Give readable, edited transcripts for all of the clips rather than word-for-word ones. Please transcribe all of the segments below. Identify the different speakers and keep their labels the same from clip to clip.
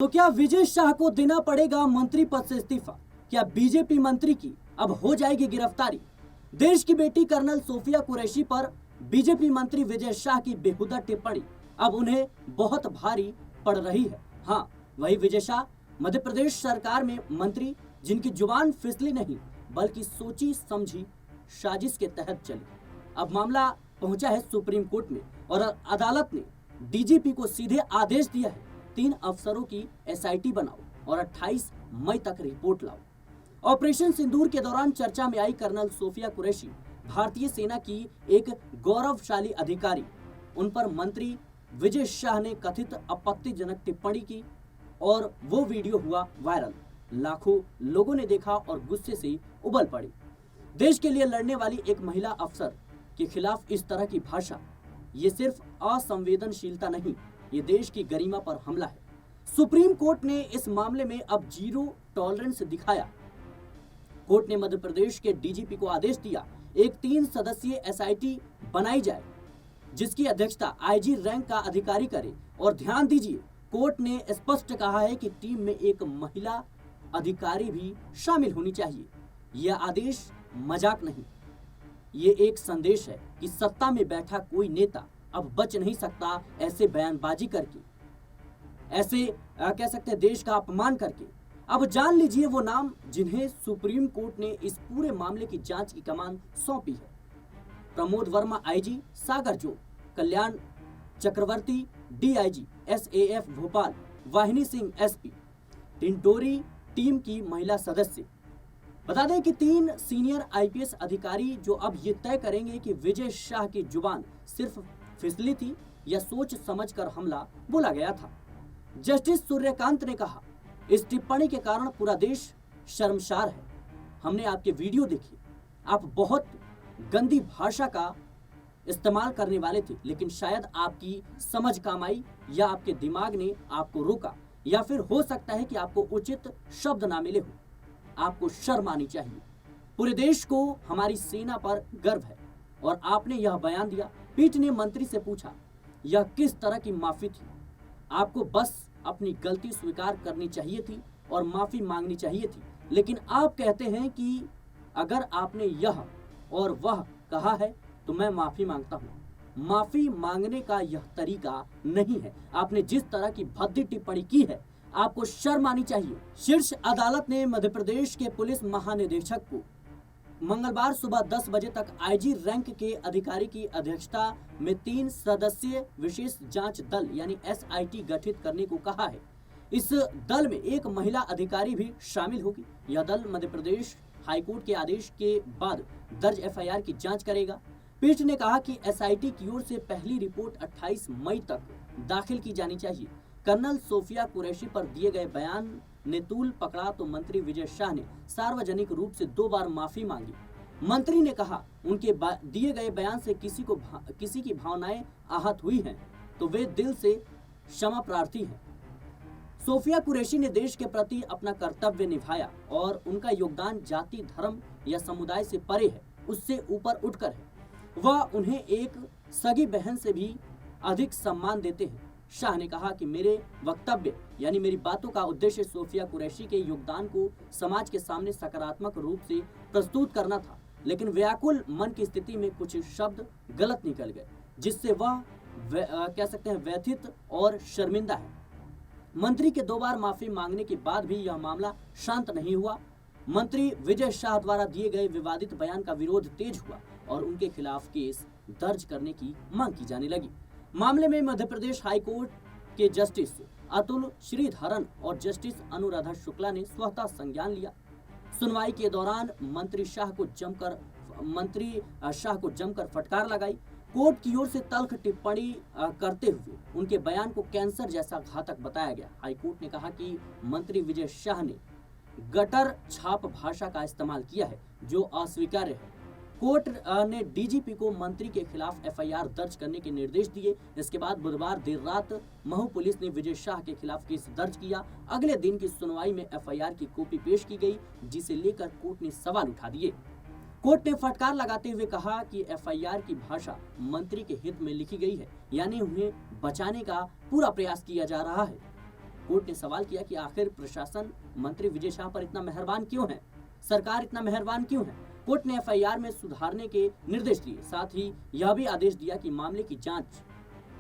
Speaker 1: तो क्या विजय शाह को देना पड़ेगा मंत्री पद से इस्तीफा? क्या बीजेपी मंत्री की अब हो जाएगी गिरफ्तारी? देश की बेटी कर्नल सोफिया कुरैशी पर बीजेपी मंत्री विजय शाह की बेहुदा टिप्पणी अब उन्हें बहुत भारी पड़ रही है। हाँ, वही विजय शाह मध्य प्रदेश सरकार में मंत्री, जिनकी जुबान फिसली नहीं बल्कि सोची समझी साजिश के तहत चली। अब मामला पहुंचा है सुप्रीम कोर्ट में और अदालत ने डीजीपी को सीधे आदेश दिया है, 3 अफसरों की एसआईटी बनाओ और 28 मई तक रिपोर्ट लाओ। ऑपरेशन सिंदूर के दौरान चर्चा में आई कर्नल सोफिया कुरैशी भारतीय सेना की एक गौरवशाली अधिकारी। उन पर मंत्री विजय शाह ने कथित आपत्तिजनक टिप्पणी की और वो वीडियो हुआ वायरल। लाखों लोगों ने देखा और गुस्से से उबल पड़ी। देश के लिए लड़ने वाली एक महिला अफसर के खिलाफ इस तरह की भाषा, ये सिर्फ असंवेदनशीलता नहीं, ये देश की गरिमा पर हमला है। सुप्रीम कोर्ट ने इस मामले में अब जीरो टॉलरेंस दिखाया। कोर्ट ने मध्य प्रदेश के डीजीपी को आदेश दिया, एक 3 सदस्यीय एसआईटी बनाई जाए जिसकी अध्यक्षता आईजी रैंक का अधिकारी करे। और ध्यान दीजिए, कोर्ट ने स्पष्ट कहा है कि टीम में एक महिला अधिकारी भी शामिल होनी चाहिए। यह आदेश मजाक नहीं, ये एक संदेश है कि सत्ता में बैठा कोई नेता अब बच नहीं सकता ऐसे बयानबाजी करके, ऐसे कह सकते हैं देश का अपमान करके। अब जान लीजिए वो नाम जिन्हें सुप्रीम कोर्ट ने इस पूरे मामले की जांच की कमान सौंपी है। प्रमोद वर्मा आईजी, सागर जोन, कल्याण चक्रवर्ती डीआईजी एसएएफ भोपाल, वाहिनी सिंह एसपी, टिंटोरी टीम की महिला सदस्य। बता दें कि 3 सीनियर आईपीएस अधिकारी जो अब ये तय करेंगे कि विजय शाह की जुबान सिर्फ फिसली थी या सोच समझकर हमला बोला गया था। जस्टिस सूर्यकांत ने कहा, इस टिप्पणी के कारण पूरा देश शर्मसार है। हमने आपके वीडियो देखे, आप बहुत गंदी भाषा का इस्तेमाल करने वाले थे, लेकिन शायद आपकी समझ काम आई या आपके दिमाग ने आपको रोका, या फिर हो सकता है कि आपको उचित शब्द ना मिले हो। आपको शर्म आनी चाहिए। पूरे देश को हमारी सेना पर गर्व है और आपने यह बयान दिया। पीठ ने मंत्री से पूछा, यह किस तरह की माफी थी? आपको बस अपनी गलती स्वीकार करनी चाहिए थी और माफी मांगनी चाहिए थी, लेकिन आप कहते हैं कि अगर आपने यह और वह कहा है तो मैं माफी मांगता हूं। माफी मांगने का यह तरीका नहीं है। आपने जिस तरह की भद्दी टिप्पणी की है, आपको शर्म आनी चाहिए। शीर्ष अदालत ने मध्य प्रदेश के पुलिस महानिदेशक को मंगलवार सुबह 10 बजे तक आईजी रैंक के अधिकारी की अध्यक्षता में 3 सदस्यीय विशेष जांच दल यानी एसआईटी गठित करने को कहा है। इस दल में एक महिला अधिकारी भी शामिल होगी। यह दल मध्य प्रदेश हाईकोर्ट के आदेश के बाद दर्ज एफआईआर की जांच करेगा। पीठ ने कहा कि एसआईटी की ओर से पहली रिपोर्ट 28 मई तक दाखिल की जानी चाहिए। कर्नल सोफिया कुरैशी पर दिए गए बयान ने तूल पकड़ा तो मंत्री विजय शाह ने सार्वजनिक रूप से 2 बार माफी मांगी। मंत्री ने कहा, उनके दिए गए बयान से किसी की भावनाएं आहत हुई हैं तो वे दिल से क्षमा प्रार्थी हैं। सोफिया कुरैशी ने देश के प्रति अपना कर्तव्य निभाया और उनका योगदान जाति, धर्म या समुदाय से परे है, उससे ऊपर उठकर है। वह उन्हें एक सगी बहन से भी अधिक सम्मान देते हैं। शाह ने कहा कि मेरे वक्तव्य यानी मेरी बातों का उद्देश्य सोफिया कुरैशी के योगदान को समाज के सामने सकारात्मक रूप से प्रस्तुत करना था, लेकिन व्याकुल मन की स्थिति में कुछ शब्द गलत निकल गए, जिससे वह कह सकते हैं व्यथित और शर्मिंदा है। मंत्री के 2 बार माफी मांगने के बाद भी यह मामला शांत नहीं हुआ। मंत्री विजय शाह द्वारा दिए गए विवादित बयान का विरोध तेज हुआ और उनके खिलाफ केस दर्ज करने की मांग की जाने लगी। मामले में मध्य प्रदेश हाईकोर्ट के जस्टिस अतुल श्रीधरन और जस्टिस अनुराधा शुक्ला ने स्वतः संज्ञान लिया। सुनवाई के दौरान मंत्री शाह को जमकर फटकार लगाई। कोर्ट की ओर से तल्ख टिप्पणी करते हुए उनके बयान को कैंसर जैसा घातक बताया गया। हाईकोर्ट ने कहा कि मंत्री विजय शाह ने गटर छाप भाषा का इस्तेमाल किया है जो अस्वीकार्य है। कोर्ट ने डीजीपी को मंत्री के खिलाफ एफआईआर दर्ज करने के निर्देश दिए। इसके बाद बुधवार देर रात महू पुलिस ने विजय शाह के खिलाफ केस दर्ज किया। अगले दिन की सुनवाई में एफआईआर की कॉपी पेश की गई, जिसे लेकर कोर्ट ने सवाल उठा दिए। कोर्ट ने फटकार लगाते हुए कहा कि एफआईआर की भाषा मंत्री के हित में लिखी गई है, यानी उन्हें बचाने का पूरा प्रयास किया जा रहा है। कोर्ट ने सवाल किया कि आखिर प्रशासन मंत्री विजय शाह पर इतना मेहरबान क्यों है, सरकार इतना मेहरबान क्यों है। कोर्ट ने एफआईआर में सुधारने के निर्देश दिए, साथ ही यह भी आदेश दिया कि मामले की जांच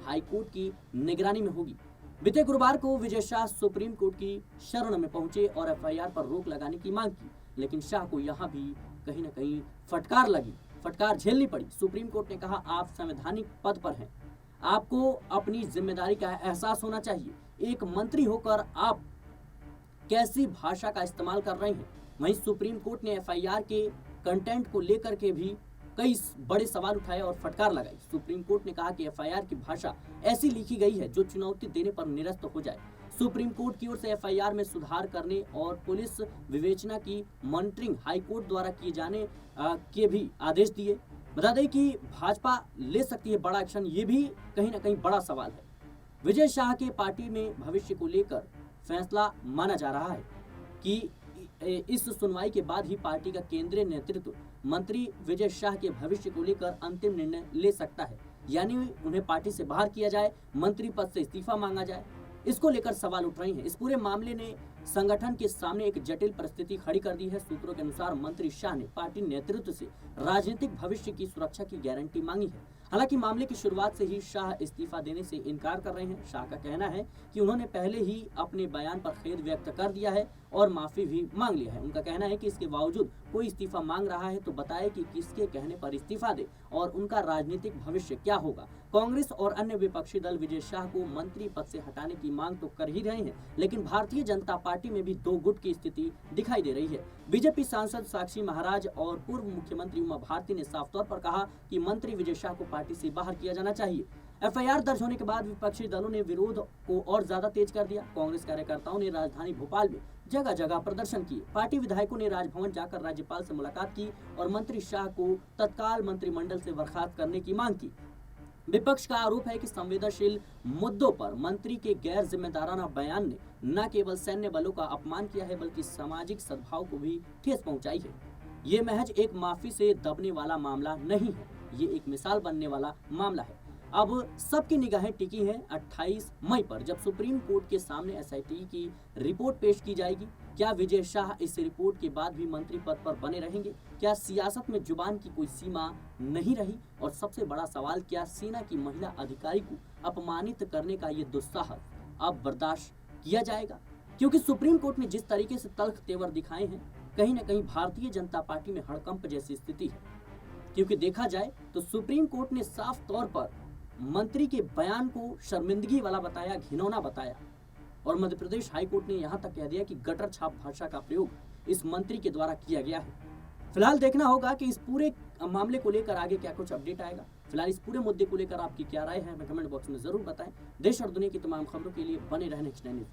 Speaker 1: हाईकोर्ट की निगरानी में होगी। बीते गुरुवार को विजय शाह सुप्रीम कोर्ट की शरण में पहुंचे और एफआईआर पर रोक लगाने की मांग की, लेकिन शाह को यहां भी कहीं न कहीं फटकार झेलनी पड़ी। सुप्रीम कोर्ट ने कहा, आप संवैधानिक पद पर हैं, आपको अपनी जिम्मेदारी का एहसास होना चाहिए। एक मंत्री होकर आप कैसी भाषा का इस्तेमाल कर रहे हैं। वहीं सुप्रीम कोर्ट ने एफआईआर के कंटेंट को लेकर के भी कई बड़े सवाल उठाए और फटकार लगाई। सुप्रीम कोर्ट ने कहा कि एफआईआर की भाषा ऐसी लिखी गई है जो चुनौती देने पर निरस्त हो जाए। सुप्रीम कोर्ट की ओर से एफआईआर में सुधार करने और पुलिस विवेचना की मॉनिटरिंग हाईकोर्ट द्वारा किए जाने के भी आदेश दिए। बता दें कि भाजपा ले सकती है बड़ा एक्शन, ये भी कहीं ना कहीं बड़ा सवाल है। विजय शाह के पार्टी में भविष्य को लेकर फैसला माना जा रहा है कि इस सुनवाई के बाद ही पार्टी का केंद्रीय नेतृत्व मंत्री विजय शाह के भविष्य को लेकर अंतिम निर्णय ले सकता है, यानी उन्हें पार्टी से बाहर किया जाए, मंत्री पद से इस्तीफा मांगा जाए। इसको लेकर सवाल उठ रहे हैं। इस पूरे मामले ने संगठन के सामने एक जटिल परिस्थिति खड़ी कर दी है। सूत्रों के अनुसार मंत्री शाह ने पार्टी नेतृत्व से राजनीतिक भविष्य की सुरक्षा की गारंटी मांगी है। हालांकि मामले की शुरुआत से ही शाह इस्तीफा देने से इनकार कर रहे हैं। शाह का कहना है कि उन्होंने पहले ही अपने बयान पर खेद व्यक्त कर दिया है और माफी भी मांग लिया है। उनका कहना है कि इसके बावजूद कोई इस्तीफा मांग रहा है तो बताए कि किसके कहने पर इस्तीफा दे और उनका राजनीतिक भविष्य क्या होगा। कांग्रेस और अन्य विपक्षी दल विजय शाह को मंत्री पद से हटाने की मांग तो कर ही रहे हैं, लेकिन भारतीय जनता पार्टी में भी दो गुट की स्थिति दिखाई दे रही है। बीजेपी सांसद साक्षी महाराज और पूर्व मुख्यमंत्री उमा भारती ने साफ तौर पर कहा कि मंत्री विजय शाह को पार्टी से बाहर किया जाना चाहिए। एफआईआर दर्ज होने के बाद विपक्षी दलों ने विरोध को और ज्यादा तेज कर दिया। कांग्रेस कार्यकर्ताओं ने राजधानी भोपाल में जगह जगह प्रदर्शन किए। पार्टी विधायकों ने राजभवन जाकर राज्यपाल से मुलाकात की और मंत्री शाह को तत्काल मंत्रिमंडल से बर्खास्त करने की मांग की। विपक्ष का आरोप है कि संवेदनशील मुद्दों पर मंत्री के गैर जिम्मेदाराना बयान ने न केवल सैन्य बलों का अपमान किया है बल्कि सामाजिक सद्भाव को भी ठेस पहुंचाई है। ये महज एक माफी से दबने वाला मामला नहीं है, ये एक मिसाल बनने वाला मामला है। अब सबकी निगाहें टिकी हैं 28 मई पर, जब सुप्रीम कोर्ट के सामने एसआईटी की रिपोर्ट पेश की जाएगी। क्या विजय शाह इस रिपोर्ट के बाद भी मंत्री पद पर बने रहेंगे? क्या सियासत में जुबान की कोई सीमा नहीं रही? और सबसे बड़ा सवाल, क्या सेना की महिला अधिकारी को अपमानित करने का ये दुस्साहस अब बर्दाश्त किया जाएगा? क्योंकि सुप्रीम कोर्ट ने जिस तरीके से तल्ख तेवर दिखाए हैं, कहीं न कहीं भारतीय जनता पार्टी में हड़कंप जैसी स्थिति है। क्योंकि देखा जाए तो सुप्रीम कोर्ट ने साफ तौर पर मंत्री के बयान को शर्मिंदगी वाला बताया, घिनौना बताया और मध्य प्रदेश हाईकोर्ट ने यहां तक कह दिया कि गटर छाप भाषा का प्रयोग इस मंत्री के द्वारा किया गया है। फिलहाल देखना होगा कि इस पूरे मामले को लेकर आगे क्या कुछ अपडेट आएगा। फिलहाल इस पूरे मुद्दे को लेकर आपकी क्या राय है, हमें कमेंट बॉक्स में जरूर बताएं। देश और दुनिया की तमाम खबरों के लिए बने रहने नेक्स्ट 9 न्यूज़।